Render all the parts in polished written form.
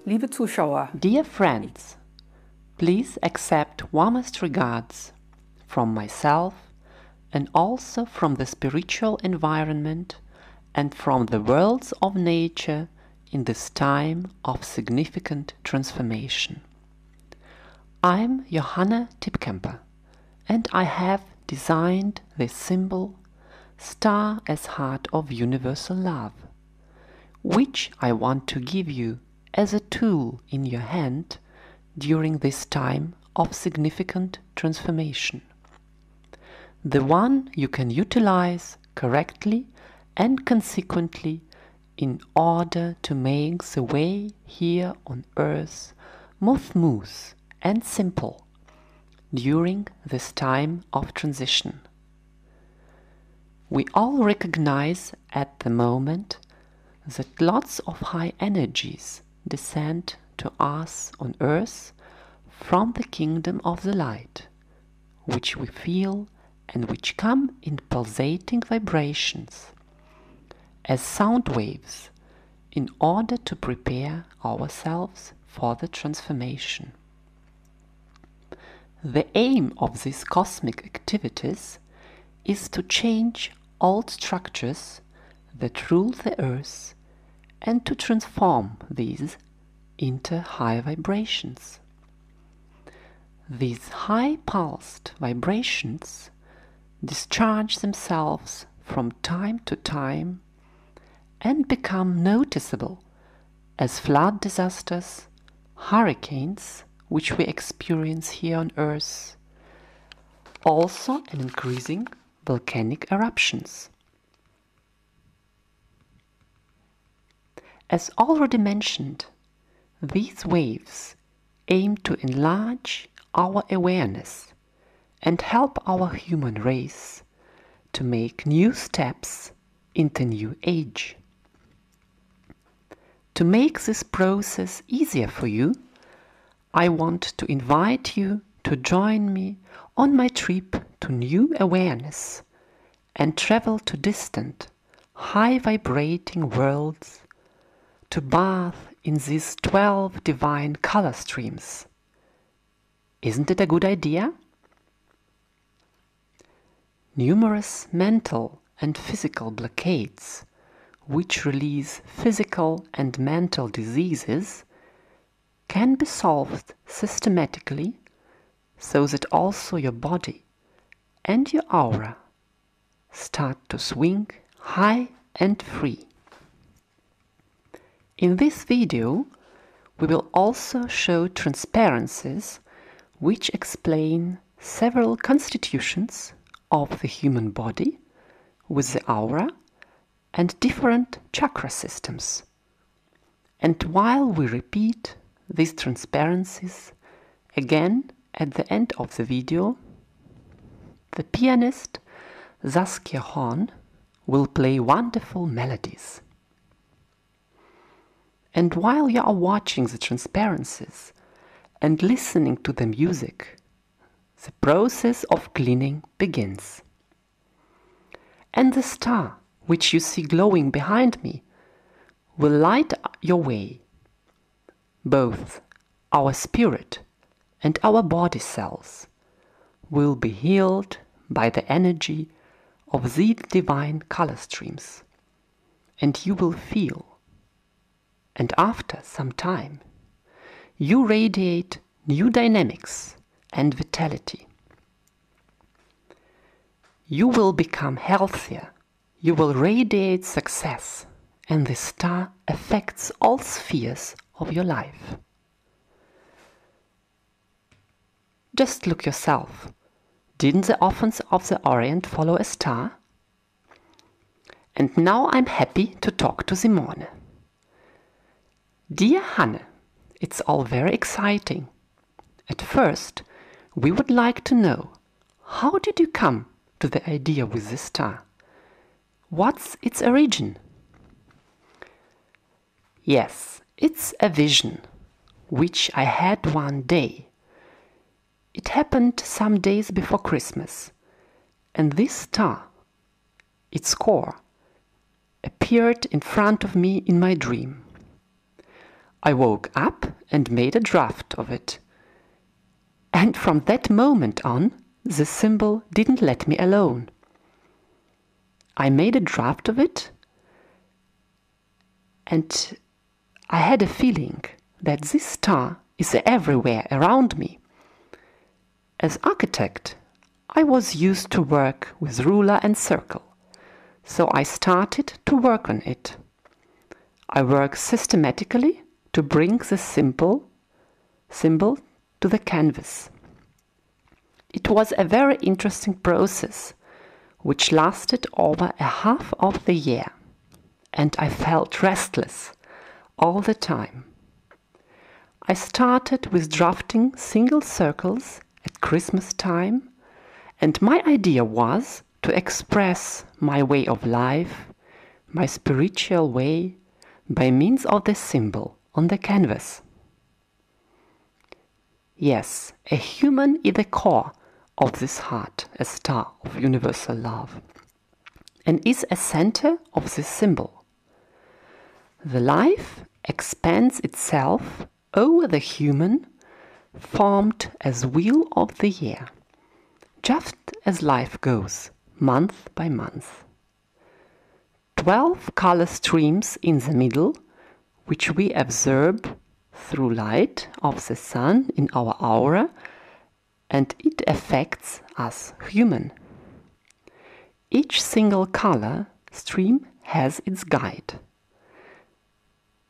Liebe Zuschauer, Dear friends, please accept warmest regards from myself and also from the spiritual environment and from the worlds of nature in this time of significant transformation. I'm Johanna Tippkemper and I have designed this symbol, star as heart of universal love, which I want to give you as a tool in your hand during this time of significant transformation. The one you can utilize correctly and consequently in order to make the way here on earth more smooth and simple during this time of transition. We all recognize at the moment that lots of high energies descend to us on earth from the kingdom of the light, which we feel and which come in pulsating vibrations as sound waves in order to prepare ourselves for the transformation. The aim of these cosmic activities is to change old structures that rule the earth and to transform these into high vibrations. These high-pulsed vibrations discharge themselves from time to time and become noticeable as flood disasters, hurricanes, which we experience here on Earth, also an increasing volcanic eruptions. As already mentioned, these waves aim to enlarge our awareness and help our human race to make new steps into new age. To make this process easier for you, I want to invite you to join me on my trip to new awareness and travel to distant, high-vibrating worlds to bathe in these 12 divine color streams. Isn't it a good idea? Numerous mental and physical blockades, which release physical and mental diseases, can be solved systematically so that also your body and your aura start to swing high and free. In this video, we will also show transparencies which explain several constitutions of the human body with the aura and different chakra systems. And while we repeat these transparencies again at the end of the video, the pianist Saskia Horn will play wonderful melodies. And while you are watching the transparencies and listening to the music, the process of cleaning begins. And the star, which you see glowing behind me, will light your way. Both our spirit and our body cells will be healed by the energy of these divine color streams, and you will feel, and after some time, you radiate new dynamics and vitality. You will become healthier, you will radiate success, and the star affects all spheres of your life. Just look yourself. Didn't the Orphans of the Orient follow a star? And now I'm happy to talk to Simone. Dear Hanne, it's all very exciting. At first, we would like to know, how did you come to the idea with the star? What's its origin? Yes, it's a vision, which I had one day. It happened some days before Christmas, and this star, its core, appeared in front of me in my dream. I woke up and made a draft of it. And from that moment on, the symbol didn't let me alone. I made a draft of it, and I had a feeling that this star is everywhere around me. As architect, I was used to work with ruler and circle, so I started to work on it. I work systematically to bring the symbol to the canvas. It was a very interesting process, which lasted over a half of the year, and I felt restless all the time. I started with drafting single circles at Christmas time, and my idea was to express my way of life, my spiritual way, by means of the symbol on the canvas. Yes, a human is the core of this heart, a star of universal love, and is a center of this symbol. The life expands itself over the human, formed as wheel of the year, just as life goes, month by month. 12 color streams in the middle, which we absorb through light of the sun in our aura, and it affects us human. Each single color stream has its guide.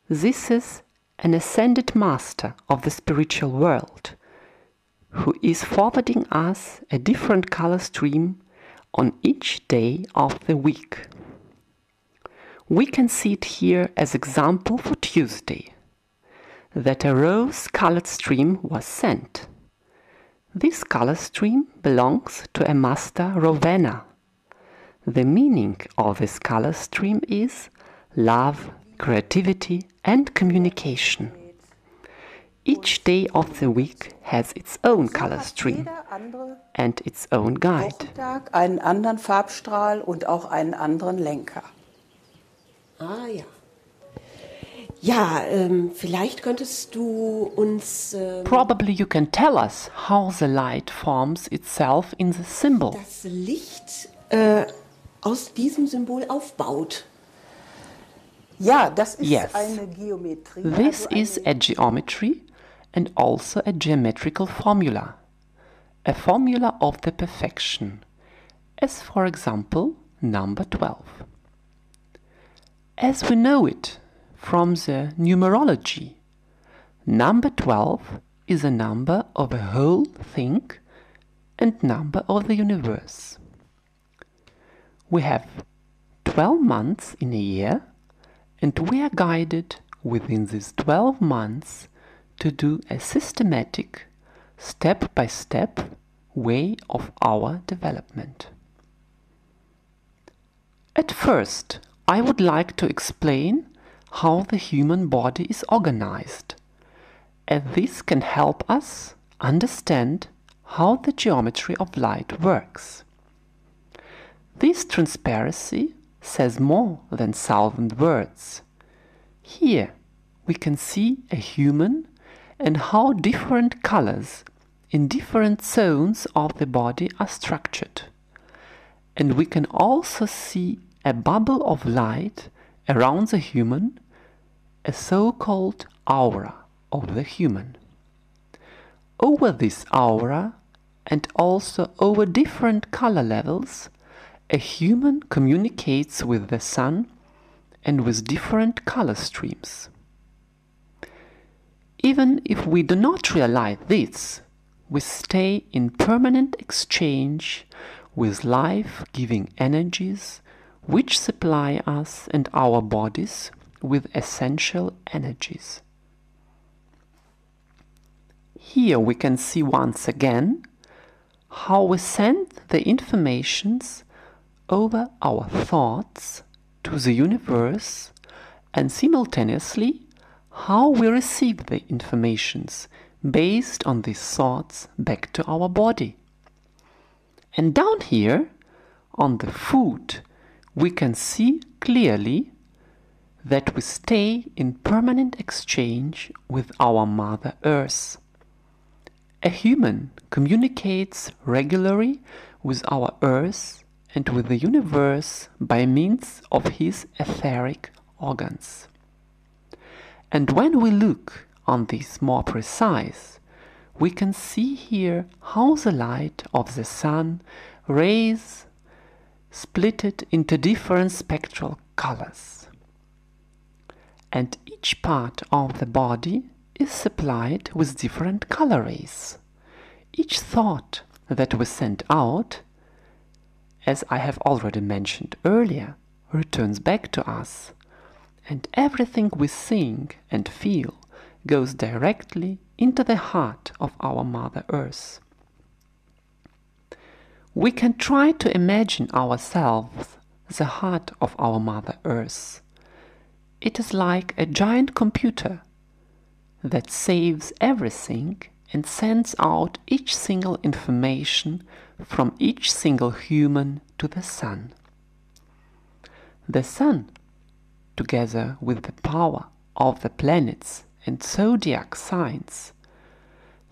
This is an ascended master of the spiritual world, who is forwarding us a different color stream on each day of the week. We can see it here as example for Tuesday, that a rose-colored stream was sent. This color stream belongs to a master Ravenna. The meaning of this color stream is love, creativity, and communication. Each day of the week has its own color stream and its own guide. Einen anderen Farbstrahl und auch einen anderen Lenker. Ah ja. Ja, vielleicht könntest du uns... Probably you can tell us how the light forms itself in the symbol. Das Licht aus diesem Symbol aufbaut. Ja, das ist Yes. eine Geometrie. This is a geometry and also a geometrical formula. A formula of the perfection, as for example, number 12. As we know it from the numerology, number 12 is a number of a whole thing and number of the universe. We have 12 months in a year, and we are guided within these 12 months to do a systematic, step-by-step way of our development. At first, I would like to explain how the human body is organized, and this can help us understand how the geometry of light works. This transparency says more than 1,000 words. Here we can see a human and how different colors in different zones of the body are structured. And we can also see a bubble of light around the human, a so-called aura of the human. Over this aura and also over different color levels, a human communicates with the sun and with different color streams. Even if we do not realize this, we stay in permanent exchange with life-giving energies which supply us and our bodies with essential energies. Here we can see once again how we send the informations over our thoughts to the universe, and simultaneously how we receive the informations based on these thoughts back to our body. And down here on the foot we can see clearly that we stay in permanent exchange with our Mother Earth. A human communicates regularly with our Earth and with the universe by means of his etheric organs. And when we look on this more precise, we can see here how the light of the sun rays split it into different spectral colors. And each part of the body is supplied with different color rays. Each thought that we send out, as I have already mentioned earlier, returns back to us, and everything we think and feel goes directly into the heart of our Mother Earth. We can try to imagine ourselves the heart of our Mother Earth. It is like a giant computer that saves everything and sends out each single information from each single human to the sun. The sun, together with the power of the planets and zodiac signs,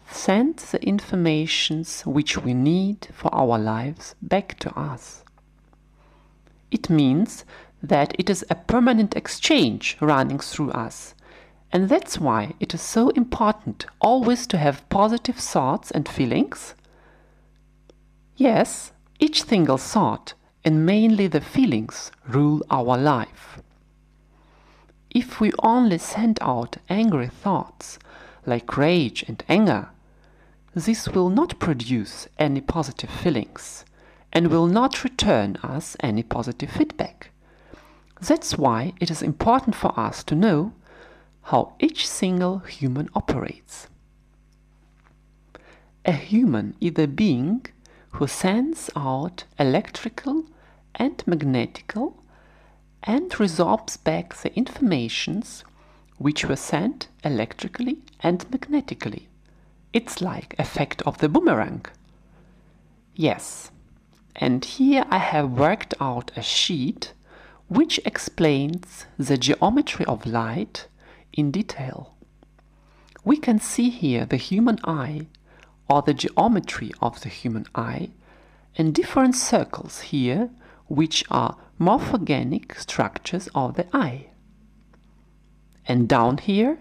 sends the informations which we need for our lives back to us. It means that it is a permanent exchange running through us, and that's why it is so important always to have positive thoughts and feelings. Yes, each single thought, and mainly the feelings, rule our life. If we only send out angry thoughts, like rage and anger, this will not produce any positive feelings and will not return us any positive feedback. That's why it is important for us to know how each single human operates. A human is a being who sends out electrical and magnetical and resorbs back the informations which were sent electrically and magnetically. It's like effect of the boomerang. Yes, and here I have worked out a sheet which explains the geometry of light in detail. We can see here the human eye, or the geometry of the human eye, and different circles here which are morphogenic structures of the eye. And down here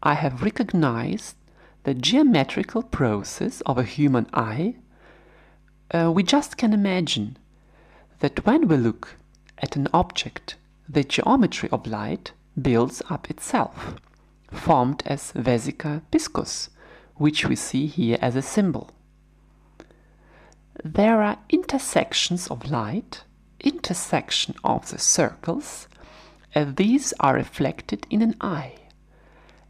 I have recognized the geometrical process of a human eye. We just can imagine that when we look at an object, the geometry of light builds up itself, formed as vesica piscis, which we see here as a symbol. There are intersections of light, intersection of the circles, and these are reflected in an eye.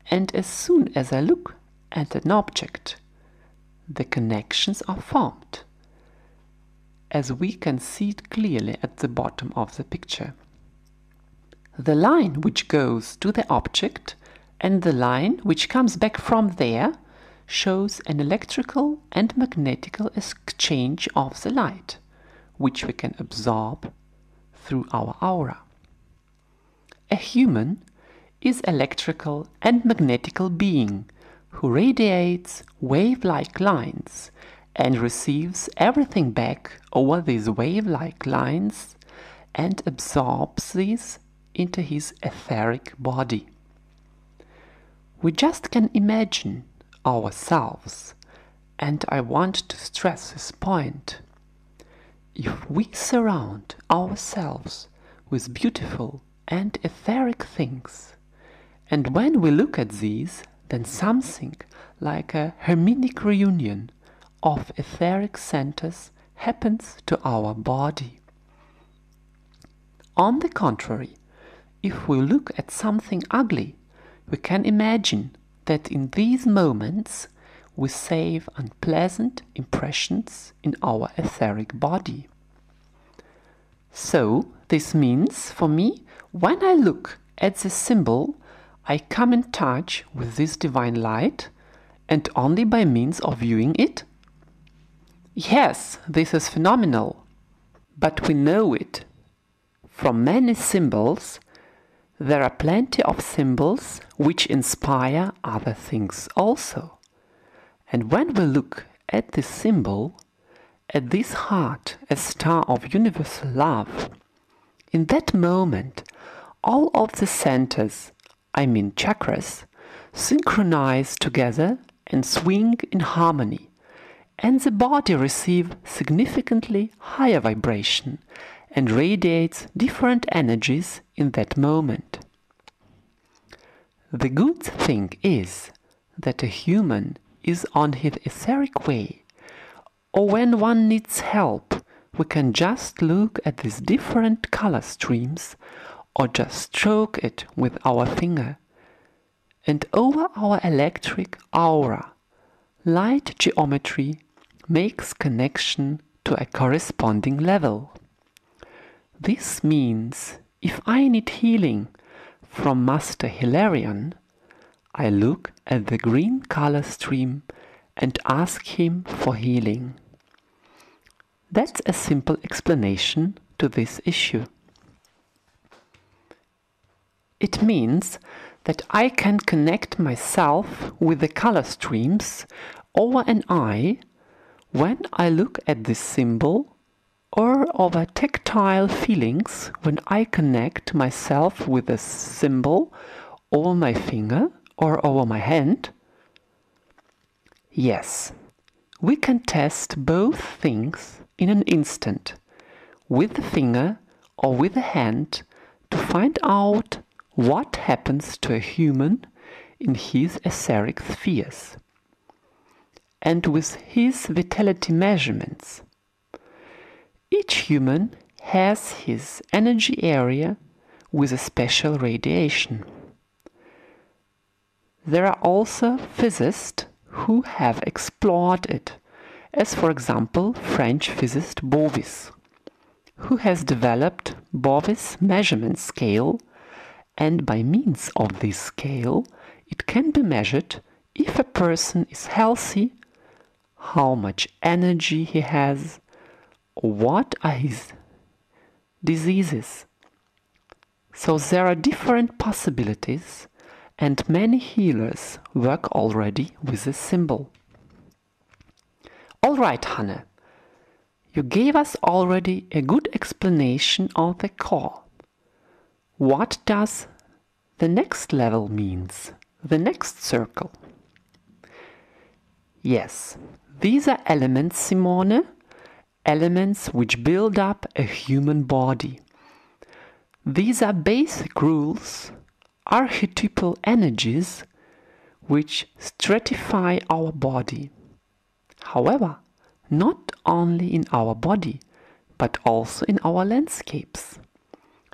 And as soon as I look at an object, the connections are formed, as we can see it clearly at the bottom of the picture. The line which goes to the object and the line which comes back from there shows an electrical and magnetical exchange of the light, which we can absorb through our aura. A human is electrical and magnetical being who radiates wave-like lines and receives everything back over these wave-like lines and absorbs these into his etheric body. We just can imagine ourselves, and I want to stress this point. If we surround ourselves with beautiful and etheric things, and when we look at these, then something like a harmonic reunion of etheric centers happens to our body. On the contrary, if we look at something ugly, we can imagine that in these moments we save unpleasant impressions in our etheric body. So, this means for me, when I look at the symbol, I come in touch with this divine light, and only by means of viewing it. Yes, this is phenomenal, but we know it from many symbols there are plenty of symbols which inspire other things also. And when we look at this symbol, at this heart, a star of universal love, in that moment, all of the centers, I mean chakras, synchronize together and swing in harmony, and the body receives significantly higher vibration and radiates different energies in that moment. The good thing is that a human is on his etheric way, or when one needs help, we can just look at these different color streams or just stroke it with our finger. And over our electric aura, light geometry makes connection to a corresponding level. This means if I need healing from Master Hilarion, I look at the green color stream and ask him for healing. That's a simple explanation to this issue. It means that I can connect myself with the color streams over an eye when I look at this symbol, or over tactile feelings when I connect myself with a symbol over my finger or over my hand. Yes, we can test both things in an instant, with the finger or with the hand, to find out what happens to a human in his etheric spheres and with his vitality measurements. Each human has his energy area with a special radiation. There are also physicists who have explored it, as for example French physicist Bovis, who has developed Bovis measurement scale, and by means of this scale it can be measured if a person is healthy, how much energy he has, or what are his diseases. So there are different possibilities, and many healers work already with this symbol. All right, Hanne, you gave us already a good explanation of the core. What does the next level means, the next circle? Yes, these are elements, Simone, elements which build up a human body. These are basic rules, archetypal energies which stratify our body. However, not only in our body, but also in our landscapes.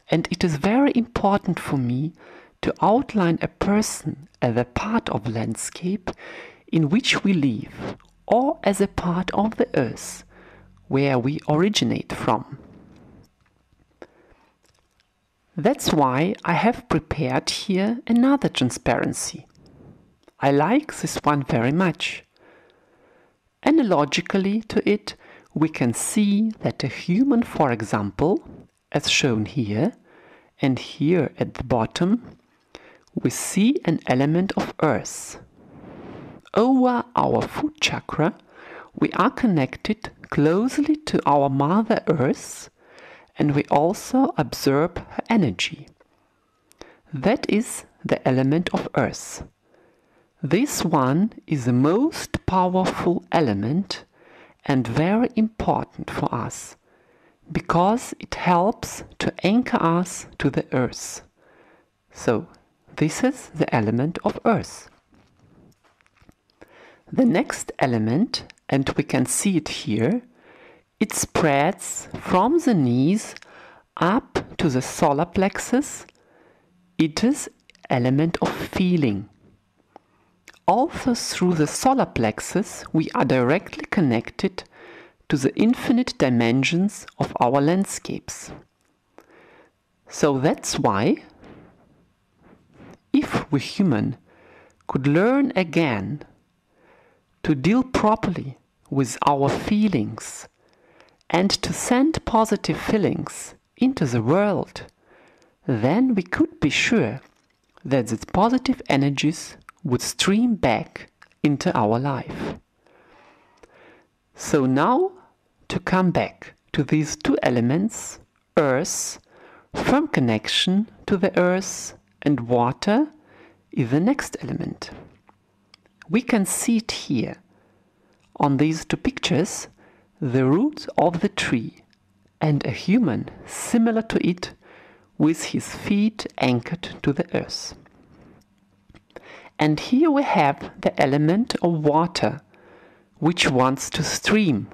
And it is very important for me to outline a person as a part of landscape in which we live, or as a part of the earth where we originate from. That's why I have prepared here another transparency. I like this one very much. Analogically to it, we can see that a human, for example, as shown here, and here at the bottom, we see an element of earth. Over our foot chakra, we are connected closely to our Mother Earth, and we also absorb her energy. That is the element of earth. This one is the most powerful element and very important for us, because it helps to anchor us to the earth. So, this is the element of earth. The next element, and we can see it here, it spreads from the knees up to the solar plexus. It is element of feeling. Also through the solar plexus we are directly connected to the infinite dimensions of our landscapes. So that's why, if we human could learn again to deal properly with our feelings and to send positive feelings into the world, then we could be sure that the positive energies would stream back into our life. So now, to come back to these two elements, earth, firm connection to the earth, and water is the next element. We can see it here, on these two pictures, the root of the tree, and a human similar to it, with his feet anchored to the earth. And here we have the element of water, which wants to stream.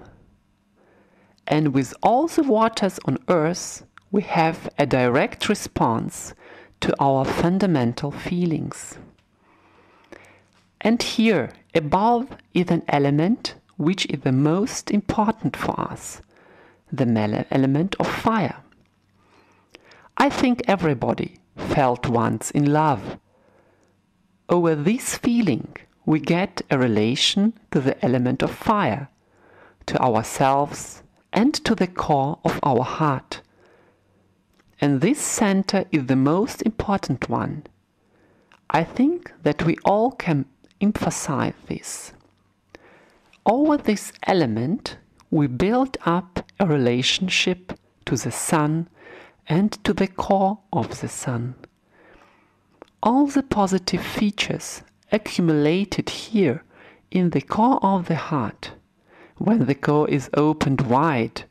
And with all the waters on earth, we have a direct response to our fundamental feelings. And here, above, is an element which is the most important for us, the element of fire. I think everybody felt once in love. Over this feeling, we get a relation to the element of fire, to ourselves and to the core of our heart. And this center is the most important one. I think that we all can emphasize this. Over this element, we build up a relationship to the sun and to the core of the sun. All the positive features accumulated here in the core of the heart, when the core is opened wide,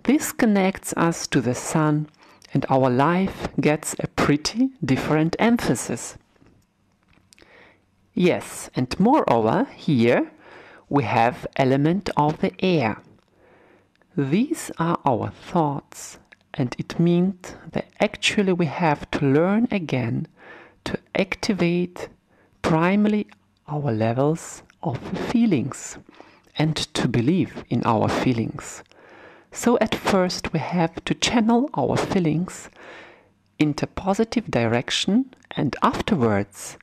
this connects us to the sun, and our life gets a pretty different emphasis. Yes, and moreover, here we have element of the air. These are our thoughts, and it means that actually we have to learn again to activate primarily our levels of feelings and to believe in our feelings. So at first we have to channel our feelings into positive direction, and afterwards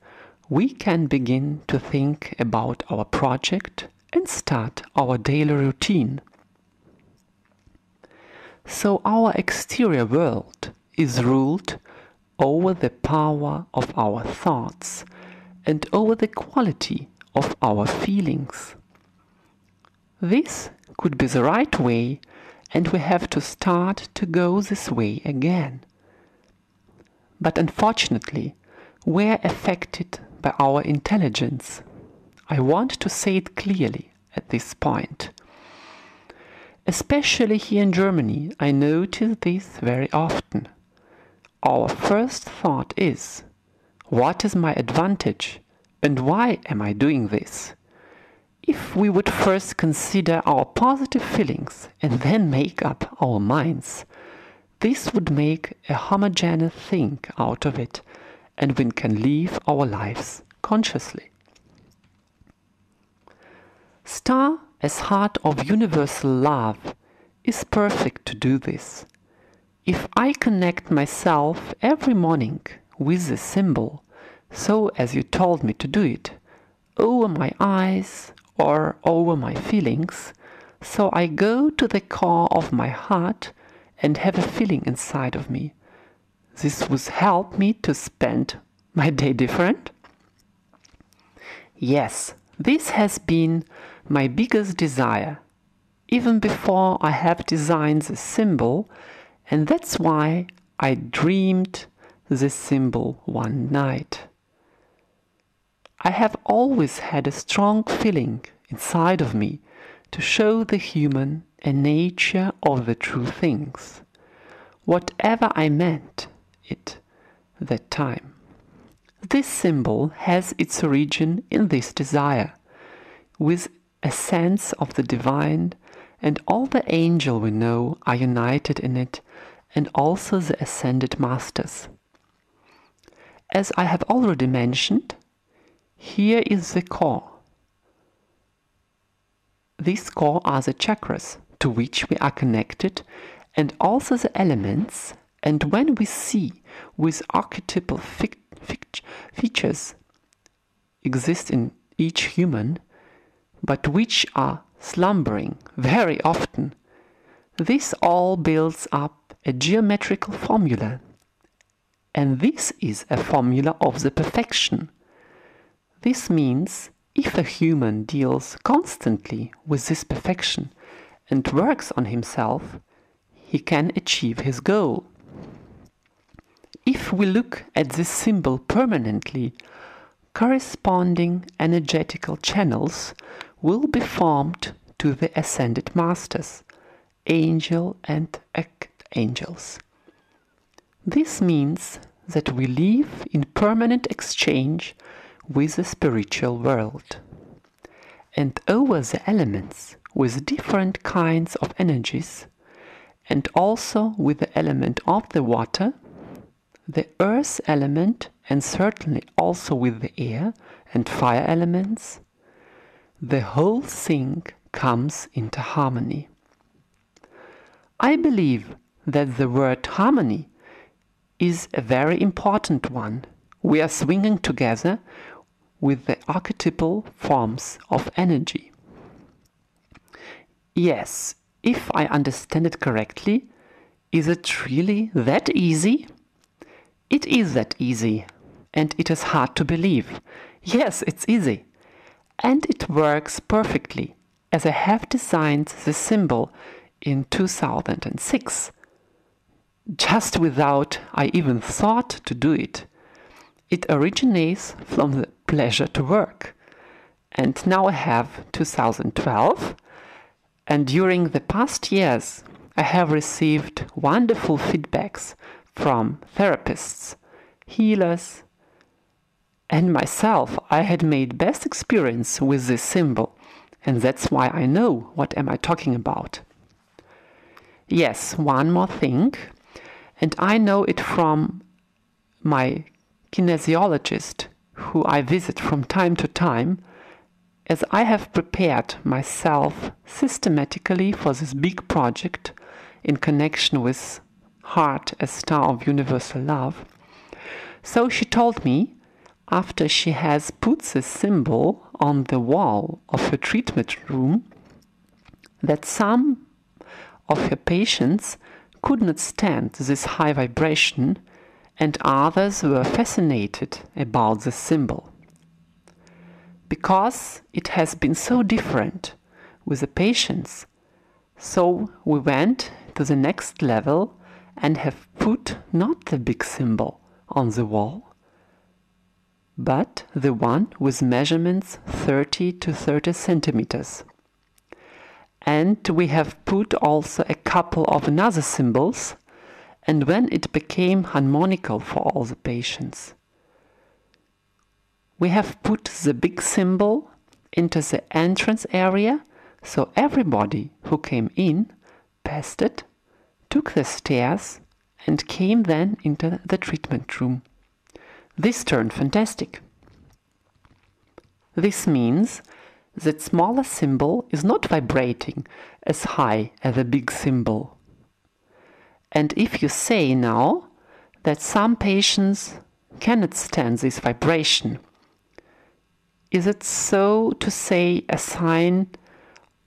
we can begin to think about our project and start our daily routine. So our exterior world is ruled over the power of our thoughts and over the quality of our feelings. This could be the right way, and we have to start to go this way again. But unfortunately, we're affected by our intelligence. I want to say it clearly at this point. Especially here in Germany, I notice this very often. Our first thought is, what is my advantage and why am I doing this? If we would first consider our positive feelings and then make up our minds, this would make a homogeneous thing out of it, and we can live our lives consciously. Star, as heart of universal love, is perfect to do this. If I connect myself every morning with the symbol, so as you told me to do it, over my eyes or over my feelings, so I go to the core of my heart and have a feeling inside of me, this would help me to spend my day different? Yes, this has been my biggest desire, even before I have designed the symbol, and that's why I dreamed this symbol one night. I have always had a strong feeling inside of me to show the human a nature of the true things, whatever I meant it that time. This symbol has its origin in this desire, with a sense of the divine, and all the angels we know are united in it, and also the ascended masters. As I have already mentioned, here is the core. These core are the chakras to which we are connected, and also the elements, and when we see with archetypal features exist in each human, but which are slumbering very often, this all builds up a geometrical formula, And this is a formula of the perfection. This means if a human deals constantly with this perfection and works on himself, he can achieve his goal. If we look at this symbol permanently, corresponding energetical channels will be formed to the ascended masters, angel and archangels. This means that we live in permanent exchange with the spiritual world. And over the elements, with different kinds of energies, and also with the element of the water, the earth element, and certainly also with the air and fire elements, the whole thing comes into harmony. I believe that the word harmony is a very important one. We are swinging together with the archetypal forms of energy. Yes, if I understand it correctly, is it really that easy? It is that easy, and it is hard to believe. Yes, it's easy. And it works perfectly, as I have designed the symbol in 2006. Just without I even thought to do it. It originates from the pleasure to work. And now I have 2012, and during the past years I have received wonderful feedbacks from therapists, healers, and myself. I had made best experience with this symbol, and that's why I know what am I talking about. Yes, one more thing, and I know it from my kinesiologist, who I visit from time to time, as I have prepared myself systematically for this big project in connection with Heart, a star of universal love. So she told me, after she has put this symbol on the wall of her treatment room, that some of her patients could not stand this high vibration, and others were fascinated about the symbol. Because it has been so different with the patients, so we went to the next level and have put not the big symbol on the wall, but the one with measurements 30 to 30 centimeters. And we have put also a couple of another symbols, and when it became harmonical for all the patients, we have put the big symbol into the entrance area, so everybody who came in passed it, took the stairs, and came then into the treatment room. This turned fantastic. This means that smaller symbol is not vibrating as high as the big symbol. And if you say now that some patients cannot stand this vibration, is it so to say a sign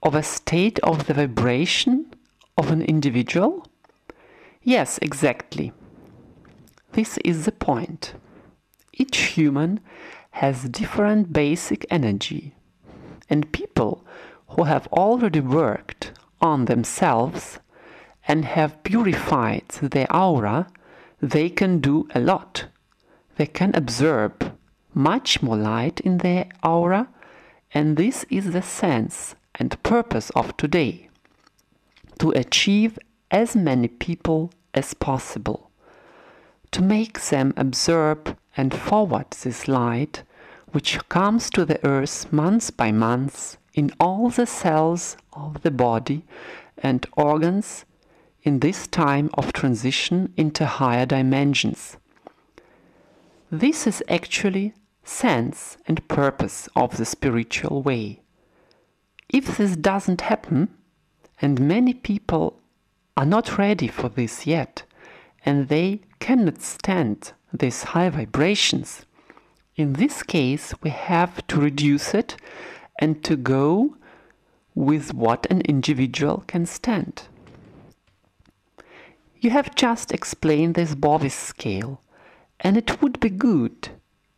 of a state of the vibration of an individual? Yes, exactly. This is the point. Each human has different basic energy, and people who have already worked on themselves and have purified their aura, they can do a lot. They can absorb much more light in their aura, and this is the sense and purpose of today, to achieve as many people as possible, to make them absorb and forward this light, which comes to the earth month by month in all the cells of the body and organs in this time of transition into higher dimensions. This is actually sense and purpose of the spiritual way. If this doesn't happen, and many people are not ready for this yet, and they cannot stand these high vibrations, in this case we have to reduce it and to go with what an individual can stand. You have just explained this Bovis scale, And it would be good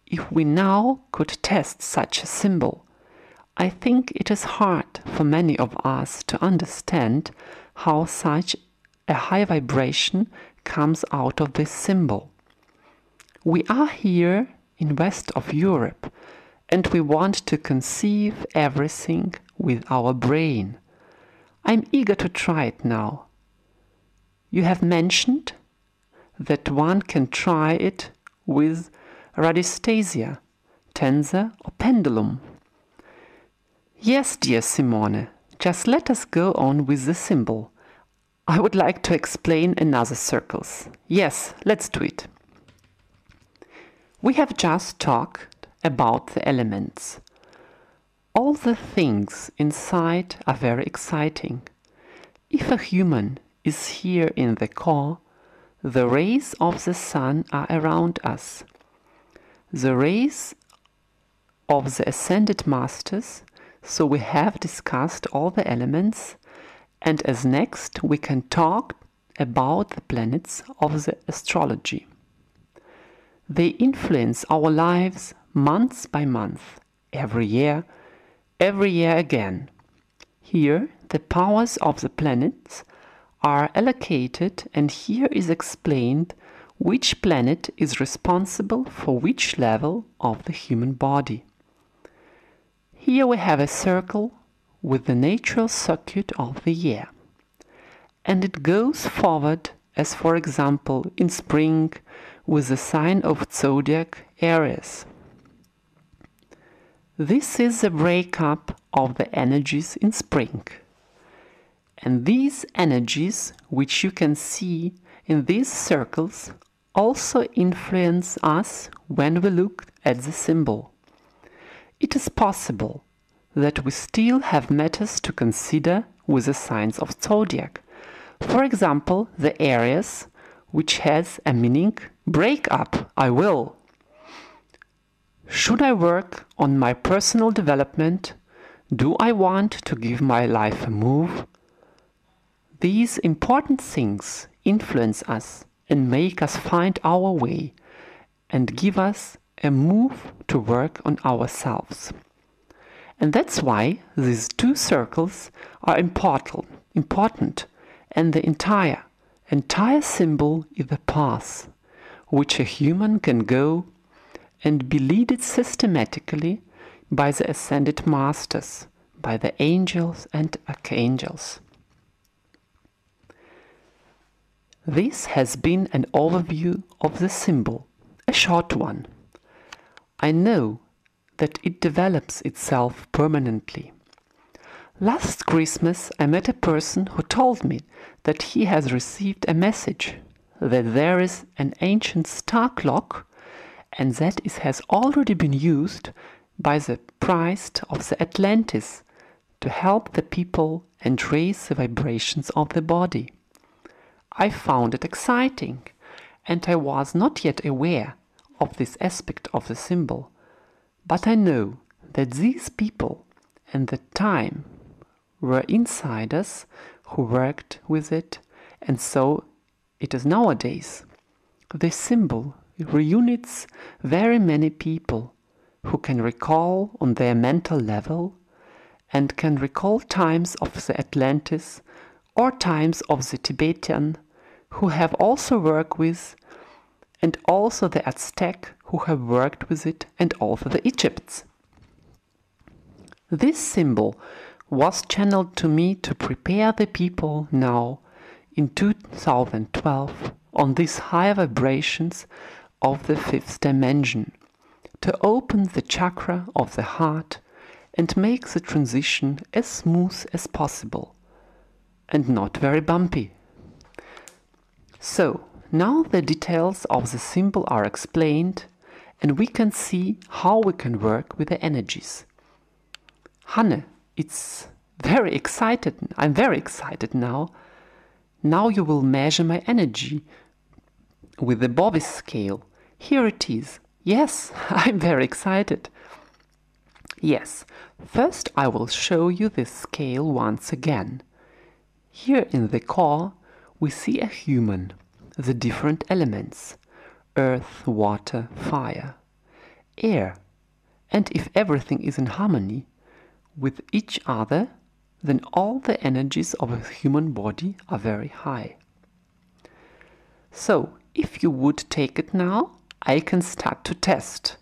if we now could test such a symbol. I think it is hard for many of us to understand how such a high vibration comes out of this symbol. We are here in west of Europe, and we want to conceive everything with our brain. I'm eager to try it now. You have mentioned that one can try it with radiates, tensor or pendulum. Yes, dear Simone, just let us go on with the symbol. I would like to explain another circles. Yes, let's do it. We have just talked about the elements. All the things inside are very exciting. If a human is here in the core, the rays of the sun are around us. The rays of the ascended masters, so we have discussed all the elements, and as next we can talk about the planets of the astrology. They influence our lives month by month, every year again. Here the powers of the planets are allocated, and here is explained which planet is responsible for which level of the human body. Here we have a circle with the natural circuit of the year, and it goes forward as, for example, in spring with the sign of zodiac Aries. This is the breakup of the energies in spring. And these energies, which you can see in these circles, also influence us when we look at the symbol. It is possible that we still have matters to consider with the signs of zodiac. For example, the Aries, which has a meaning, break up, I will. Should I work on my personal development? Do I want to give my life a move? These important things influence us and make us find our way and give us a move to work on ourselves. And that's why these two circles are important, and the entire symbol is the path which a human can go and be led systematically by the ascended masters, by the angels and archangels. This has been an overview of the symbol, a short one. I know that it develops itself permanently. Last Christmas I met a person who told me that he has received a message that there is an ancient star clock and that it has already been used by the priest of the Atlantis to help the people and raise the vibrations of the body. I found it exciting, and I was not yet aware of this aspect of the symbol, but I know that these people and the time were insiders who worked with it, and so it is nowadays. This symbol reunites very many people who can recall on their mental level and can recall times of the Atlantis or times of the Tibetan who have also worked with, and also the Aztec who have worked with it, and also the Egypts. This symbol was channeled to me to prepare the people now in 2012 on these higher vibrations of the fifth dimension, to open the chakra of the heart and make the transition as smooth as possible and not very bumpy. So, now the details of the symbol are explained and we can see how we can work with the energies. Hanne, it's very excited. I'm very excited now. Now you will measure my energy with the Bovis scale. Here it is. Yes, I'm very excited. Yes, first I will show you this scale once again. Here in the core we see a human, the different elements: earth, water, fire, air. And if everything is in harmony with each other, then all the energies of a human body are very high. So, if you would take it now, I can start to test.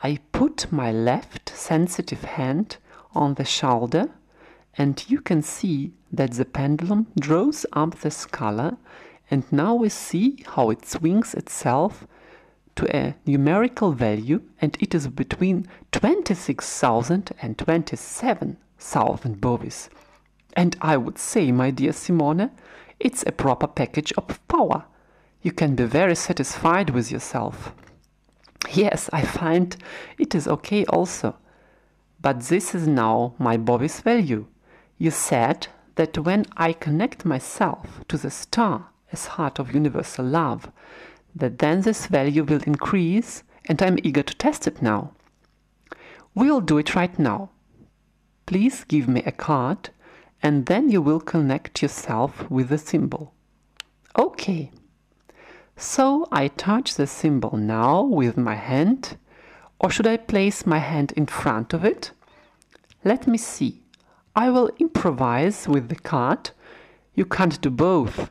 I put my left sensitive hand on the shoulder, and you can see that the pendulum draws up the scalar, and now we see how it swings itself to a numerical value, and it is between 26,000 and 27,000 bovis. And I would say, my dear Simone, it's a proper package of power. You can be very satisfied with yourself. Yes, I find it is okay also. But this is now my bovis value. You said that when I connect myself to the star as heart of universal love, that then this value will increase, and I'm eager to test it now. We'll do it right now. Please give me a card, and then you will connect yourself with the symbol. Okay. So I touch the symbol now with my hand, or should I place my hand in front of it? Let me see. I will improvise with the card. You can't do both.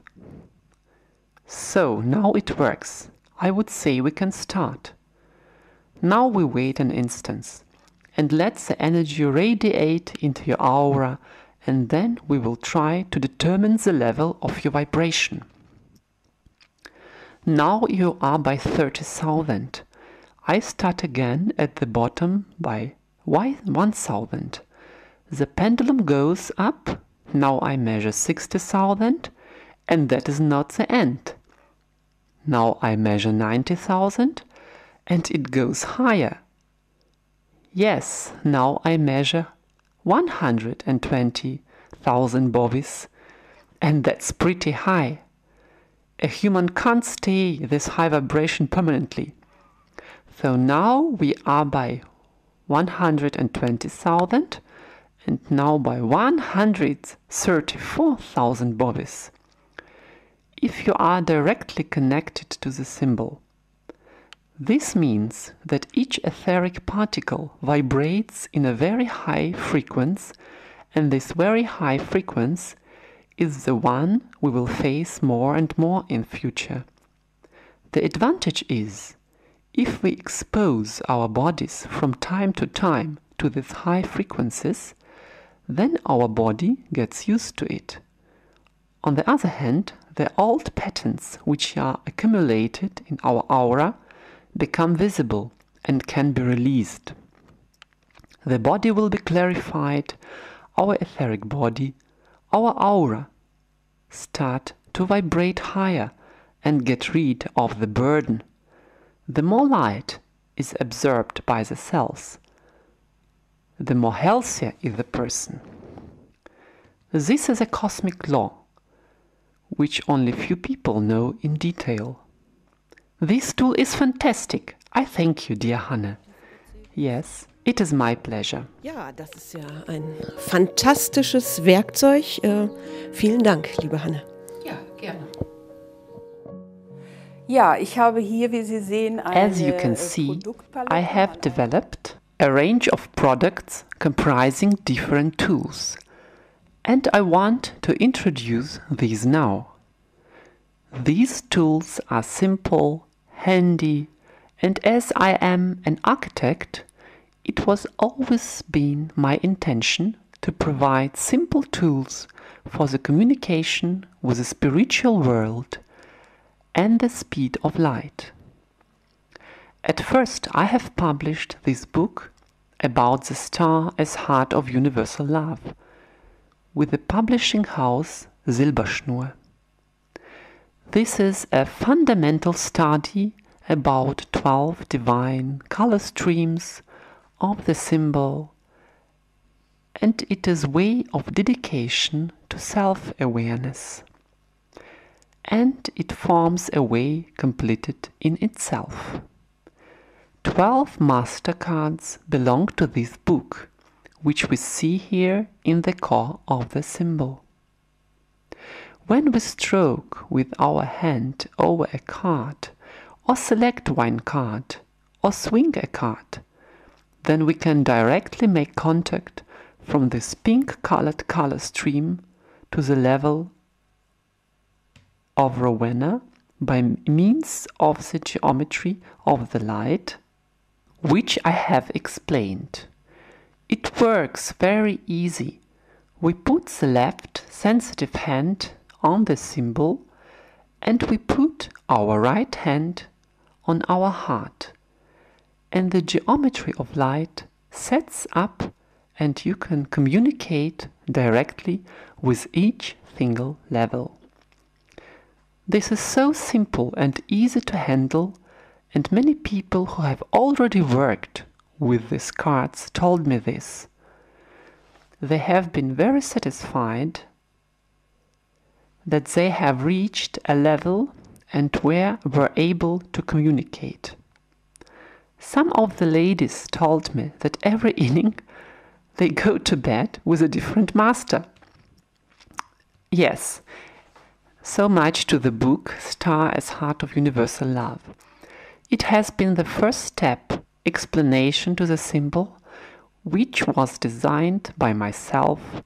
So now it works. I would say we can start. Now we wait an instant and let the energy radiate into your aura, and then we will try to determine the level of your vibration. Now you are by 30,000. I start again at the bottom by 1,000. The pendulum goes up. Now I measure 60,000, and that is not the end. Now I measure 90,000, and it goes higher. Yes, now I measure 120,000 bovis, and that's pretty high. A human can't stay this high vibration permanently. So now we are by 120,000, and now by 134,000 bovis. If you are directly connected to the symbol, this means that each etheric particle vibrates in a very high frequency, and this very high frequency is the one we will face more and more in future. The advantage is, if we expose our bodies from time to time to these high frequencies, then our body gets used to it. On the other hand, the old patterns which are accumulated in our aura become visible and can be released. The body will be clarified, our etheric body, our aura start to vibrate higher and get rid of the burden. The more light is absorbed by the cells, the more healthier is the person. This is a cosmic law, which only few people know in detail. This tool is fantastic. I thank you, dear Hanne. Yes, it is my pleasure. Ja, das ist ja ein fantastisches Werkzeug. Vielen Dank, liebe Hanne. Ja, gerne. Ja, ich habe hier, wie Sie sehen, eine As you can see, I have developed a range of products comprising different tools, and I want to introduce these now. These tools are simple, handy, and as I am an architect, it was always been my intention to provide simple tools for the communication with the spiritual world and the speed of light. At first, I have published this book about the star as heart of universal love with the publishing house Silberschnur. This is a fundamental study about 12 divine color streams of the symbol, and it is a way of dedication to self-awareness. And it forms a way completed in itself. 12 master cards belong to this book, which we see here in the core of the symbol. When we stroke with our hand over a card or select one card, or swing a card. Then we can directly make contact from this pink-colored color stream to the level of Rowena by means of the geometry of the light, which I have explained. It works very easy. We put the left sensitive hand on the symbol and we put our right hand on our heart. And the geometry of light sets up and you can communicate directly with each single level. This is so simple and easy to handle, and many people who have already worked with these cards told me this. They have been very satisfied that they have reached a level and were able to communicate. Some of the ladies told me that every evening they go to bed with a different master. Yes, so much to the book Star as Heart of Universal Love. It has been the first step explanation to the symbol, which was designed by myself,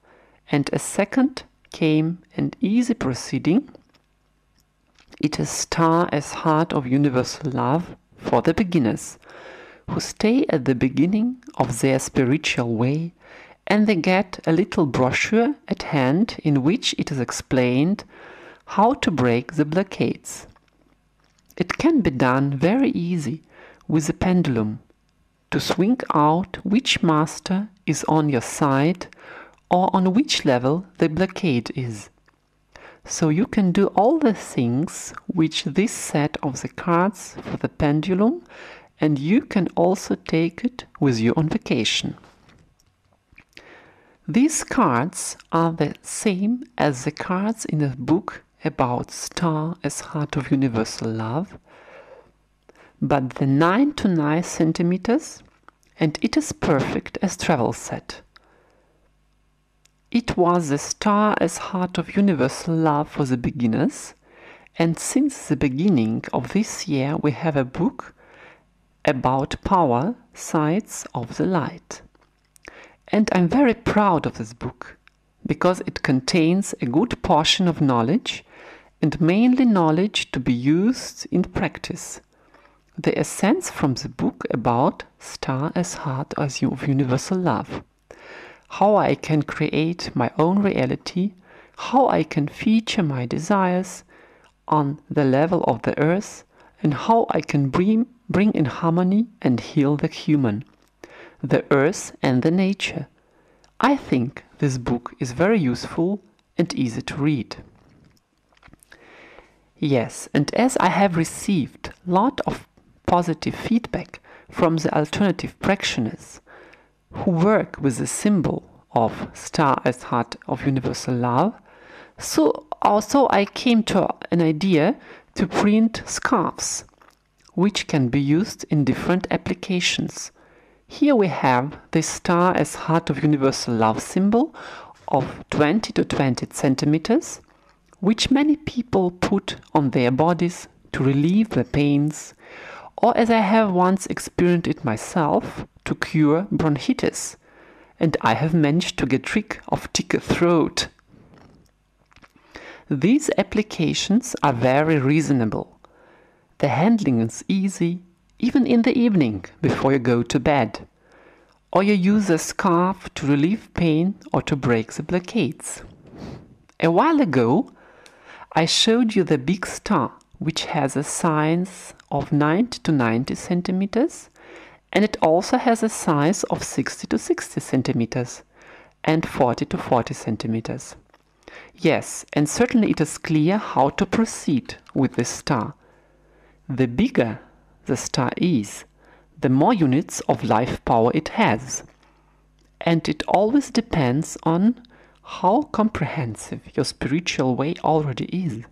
and a second came an easy proceeding. It is Star as Heart of Universal Love for the beginners, who stay at the beginning of their spiritual way, and they get a little brochure at hand in which it is explained how to break the blockades. It can be done very easy with a pendulum to swing out which master is on your side or on which level the blockade is. So you can do all the things which this set of the cards for the pendulum, and you can also take it with you on vacation. These cards are the same as the cards in the book about Star as Heart of Universal Love, but the 9 to 9 centimeters, and it is perfect as travel set. It was the Star as Heart of Universal Love for the beginners, and since the beginning of this year we have a book about power sides of the light. And I'm very proud of this book, because it contains a good portion of knowledge, and mainly knowledge to be used in practice. The essence from the book about Star as Heart of Universal Love. How I can create my own reality, how I can feature my desires on the level of the earth, and how I can bring in harmony and heal the human, the earth and the nature. I think this book is very useful and easy to read. Yes, and as I have received a lot of positive feedback from the alternative practitioners who work with the symbol of Star as Heart of Universal Love, so also I came to an idea to print scarves, which can be used in different applications. Here we have the Star as Heart of Universal Love symbol of 20 to 20 centimeters, which many people put on their bodies to relieve the pains, or as I have once experienced it myself, to cure bronchitis, and I have managed to get rid of ticker throat. These applications are very reasonable. The handling is easy, even in the evening before you go to bed. Or you use a scarf to relieve pain or to break the blockades. A while ago, I showed you the big star, which has a size of 90 to 90 centimeters, and it also has a size of 60 to 60 centimeters and 40 to 40 centimeters. Yes, and certainly it is clear how to proceed with this star. The bigger the star is, the more units of life power it has. And it always depends on how comprehensive your spiritual way already is,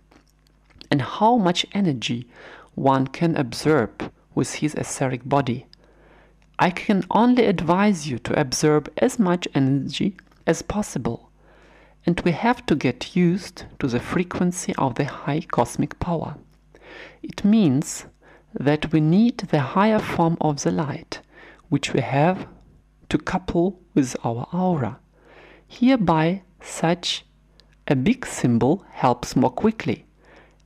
and how much energy one can absorb with his etheric body. I can only advise you to absorb as much energy as possible, and we have to get used to the frequency of the high cosmic power. It means that we need the higher form of the light, which we have to couple with our aura. Hereby, such a big symbol helps more quickly,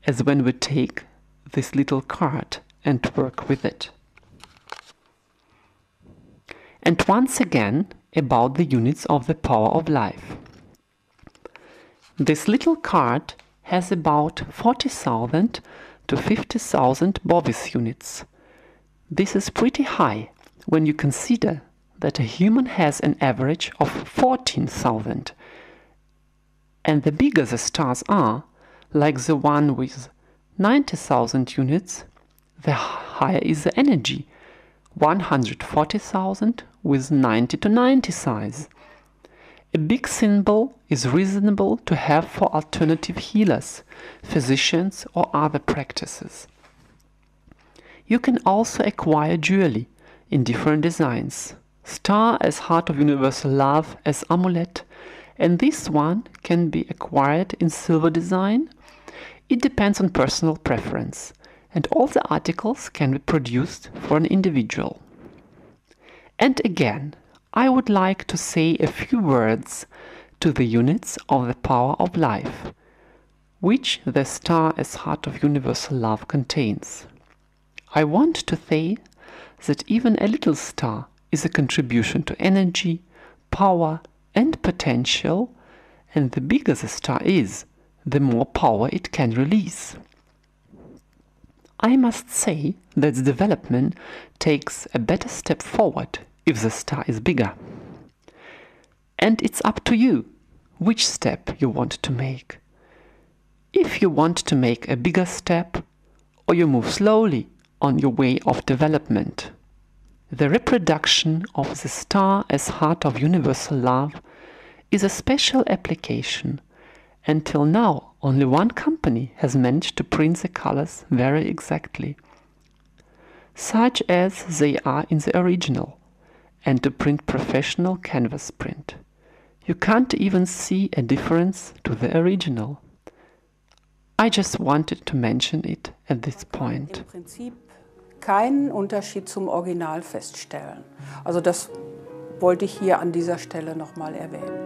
as when we take this little card and work with it. And once again, about the units of the power of life. This little card has about 40,000 to 50,000 Bovis units. This is pretty high when you consider that a human has an average of 14,000. And the bigger the stars are, like the one with 90,000 units, the higher is the energy, 140,000 with 90 to 90 size. A big symbol is reasonable to have for alternative healers, physicians or other practices. You can also acquire jewelry in different designs. Star as Heart of Universal Love as amulet, and this one can be acquired in silver design. It depends on personal preference, and all the articles can be produced for an individual. And again, I would like to say a few words to the units of the power of life, which the star as Heart of Universal Love contains. I want to say that even a little star is a contribution to energy, power, and potential, and the bigger the star is, the more power it can release. I must say that the development takes a better step forward if the star is bigger. And it's up to you which step you want to make. If you want to make a bigger step, or you move slowly on your way of development. The reproduction of the star as Heart of Universal Love is a special application. Until now, only one company has managed to print the colors very exactly, such as they are in the original, and to print professional canvas print. You can't even see a difference to the original. I just wanted to mention it at this point. Im Prinzip keinen Unterschied zum Original feststellen. Also das wollte ich hier an dieser Stelle nochmal erwähnen.